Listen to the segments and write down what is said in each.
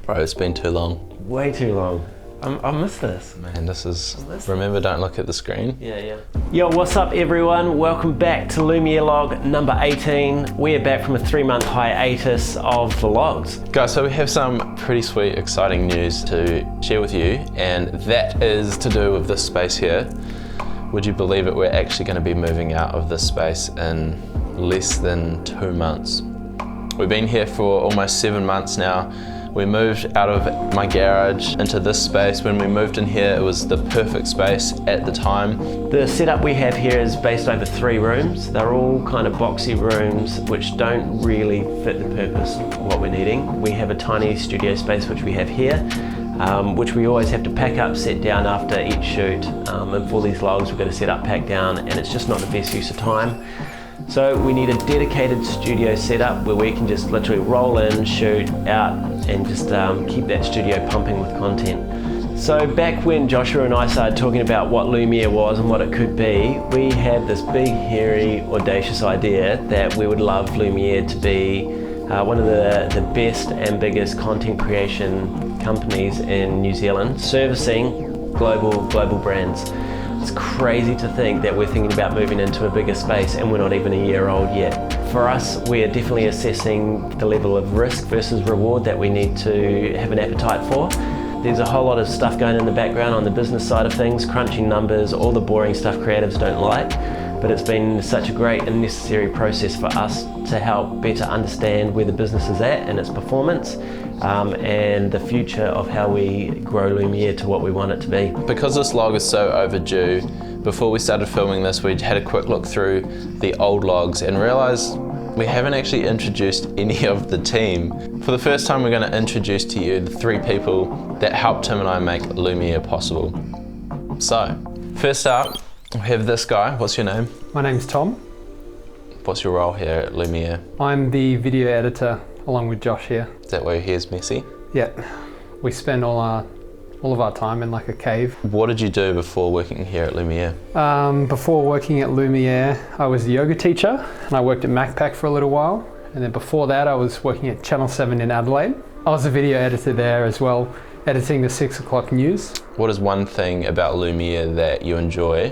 Bro, it's been too long. Way too long. I miss this. Man, this is... Remember, don't look at the screen. Yeah. Yo, what's up everyone? Welcome back to Lumiere Log number 18. We are back from a 3-month hiatus of vlogs. Guys, so we have some pretty sweet, exciting news to share with you, and that is to do with this space here. Would you believe it? We're actually going to be moving out of this space in less than 2 months. We've been here for almost 7 months now. We moved out of my garage into this space. When we moved in here, it was the perfect space at the time. The setup we have here is based over 3 rooms. They're all kind of boxy rooms which don't really fit the purpose of what we're needing. We have a tiny studio space which we have here, which we always have to pack up, set down after each shoot. And for these logs, we've got to set up, pack down, and it's just not the best use of time. So we need a dedicated studio setup where we can just literally roll in, shoot out, and just keep that studio pumping with content. So back when Joshua and I started talking about what Lumiere was and what it could be, we had this big, hairy, audacious idea that we would love Lumiere to be one of the best and biggest content creation companies in New Zealand, servicing global brands. It's crazy to think that we're thinking about moving into a bigger space and we're not even a year old yet. For us, we are definitely assessing the level of risk versus reward that we need to have an appetite for. There's a whole lot of stuff going in the background on the business side of things, crunching numbers, all the boring stuff creatives don't like, but it's been such a great and necessary process for us to help better understand where the business is at and its performance, and the future of how we grow Lumiere to what we want it to be. Because this log is so overdue, before we started filming this, we had a quick look through the old logs and realized we haven't actually introduced any of the team. For the first time, we're going to introduce to you the 3 people that helped Tim and I make Lumiere possible. So, first up, we have this guy. What's your name? My name's Tom. What's your role here at Lumiere? I'm the video editor along with Josh here. Is that why your hair's messy? Yeah, we spend all of our time in like a cave. What did you do before working here at Lumiere? Before working at Lumiere, I was a yoga teacher and I worked at MacPack for a little while. And then before that, I was working at Channel 7 in Adelaide. I was a video editor there as well, editing the 6 o'clock news. What is one thing about Lumiere that you enjoy,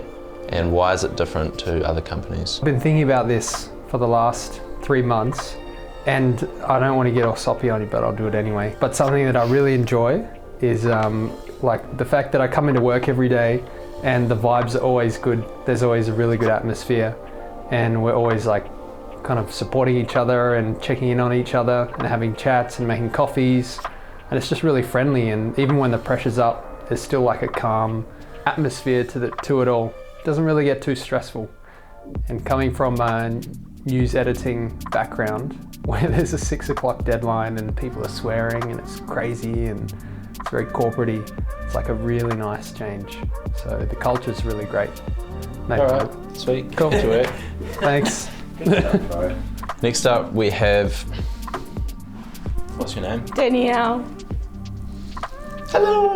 and why is it different to other companies? I've been thinking about this for the last 3 months, and I don't want to get all soppy on you, but I'll do it anyway. But something that I really enjoy is like the fact that I come into work every day and the vibes are always good. There's always a really good atmosphere, and we're always like kind of supporting each other and checking in on each other and having chats and making coffees. And it's just really friendly, and even when the pressure's up, there's still like a calm atmosphere to it all. It doesn't really get too stressful. And coming from a news editing background where there's a 6 o'clock deadline and people are swearing and it's crazy and it's very corporate-y, it's like a really nice change. So the culture's really great. Alright, sweet. Cool. To work. Thanks. Next up we have, what's your name? Danielle. Hello!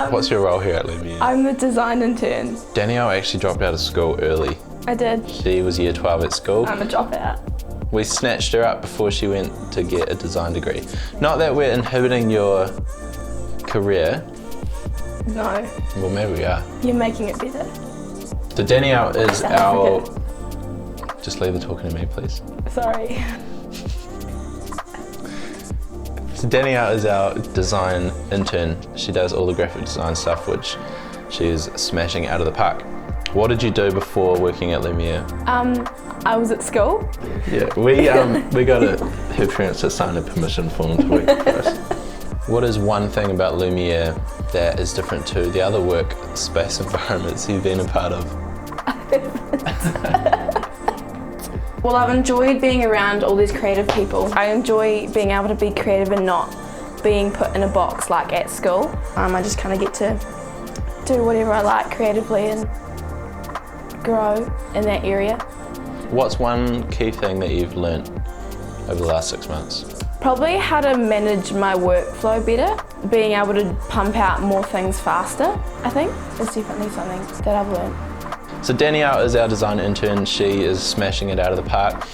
What's your role here at Lumiere? I'm the design intern. Danielle actually dropped out of school early. I did. She was year 12 at school. I'm a dropout. We snatched her up before she went to get a design degree. Not that we're inhibiting your career. No. Well, maybe we are. You're making it better. So Danielle is South our... African. Just leave the talking to me, please. Sorry. So Danielle is our design intern. She does all the graphic design stuff, which she is smashing out of the park. What did you do before working at Lumiere? I was at school. Yeah, we got her parents to sign a permission form to work for us. What is one thing about Lumiere that is different to the other workspace environments you've been a part of? Well, I've enjoyed being around all these creative people. I enjoy being able to be creative and not being put in a box like at school. I just kind of get to do whatever I like creatively and grow in that area. What's one key thing that you've learnt over the last 6 months? Probably how to manage my workflow better. Being able to pump out more things faster, I think, is definitely something that I've learned. So Danielle is our design intern. She is smashing it out of the park.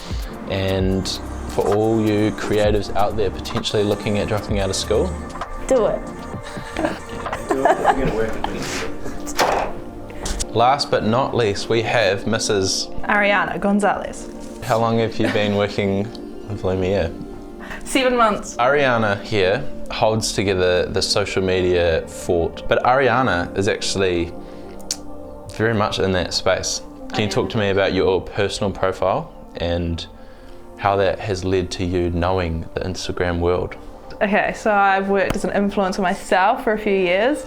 And for all you creatives out there potentially looking at dropping out of school? Do it. Last but not least, we have Mrs. Ariana Gonzalez. How long have you been working with Lumiere? 7 months. Ariana here holds together the social media fort, but Ariana is actually very much in that space. Can you talk to me about your personal profile and how that has led to you knowing the Instagram world? Okay, so I've worked as an influencer myself for a few years,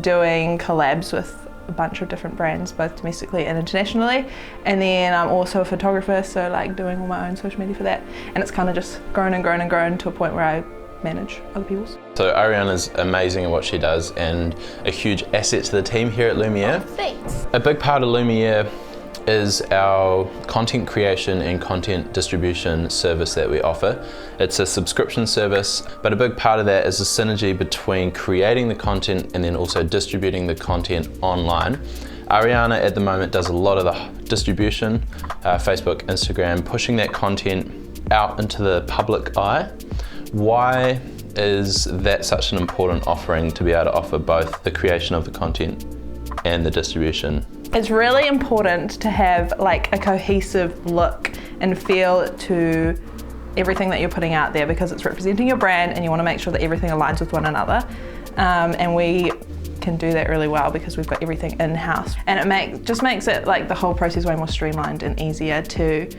doing collabs with a bunch of different brands, both domestically and internationally. And then I'm also a photographer, so like doing all my own social media for that. And it's kind of just grown and grown and grown to a point where I manage other people's. So Ariana's amazing at what she does and a huge asset to the team here at Lumiere. Thanks. A big part of Lumiere is our content creation and content distribution service that we offer. It's a subscription service, but a big part of that is the synergy between creating the content and then also distributing the content online. Ariana at the moment does a lot of the distribution, Facebook, Instagram, pushing that content out into the public eye. Why is that such an important offering to be able to offer both the creation of the content and the distribution? it's really important to have like a cohesive look and feel to everything that you're putting out there, because it's representing your brand and you want to make sure that everything aligns with one another. And we can do that really well because we've got everything in-house, and it just makes it like the whole process way more streamlined and easier to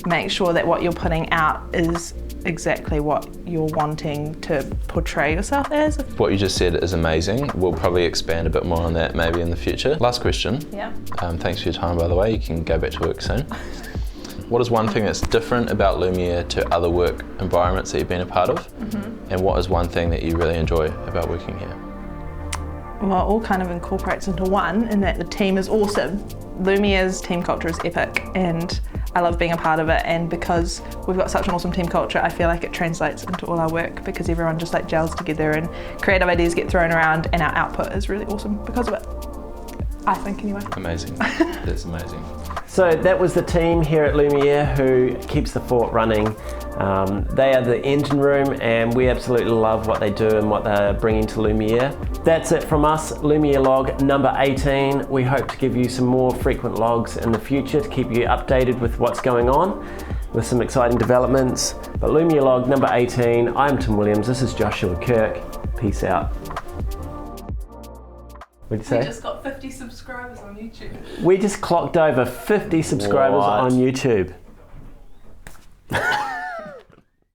make sure that what you're putting out is exactly what you're wanting to portray yourself as. What you just said is amazing. We'll probably expand a bit more on that maybe in the future. Last question. Yeah. Thanks for your time, by the way. You can go back to work soon. What is one thing that's different about Lumiere to other work environments that you've been a part of? Mm-hmm. And what is one thing that you really enjoy about working here? Well, it all kind of incorporates into one, in that the team is awesome. Lumiere's team culture is epic and I love being a part of it, and because we've got such an awesome team culture, I feel like it translates into all our work because everyone just like gels together and creative ideas get thrown around, and our output is really awesome because of it. I think anyway. Amazing. That's amazing. So that was the team here at Lumiere who keeps the fort running. They are the engine room and we absolutely love what they do and what they're bringing to Lumiere. That's it from us, Lumiere Log number 18. We hope to give you some more frequent logs in the future to keep you updated with what's going on, with some exciting developments. But Lumiere Log number 18, I'm Tim Williams, this is Joshua Kirk. Peace out. What'd you say? We just got 50 subscribers on YouTube. We just clocked over 50 subscribers on YouTube.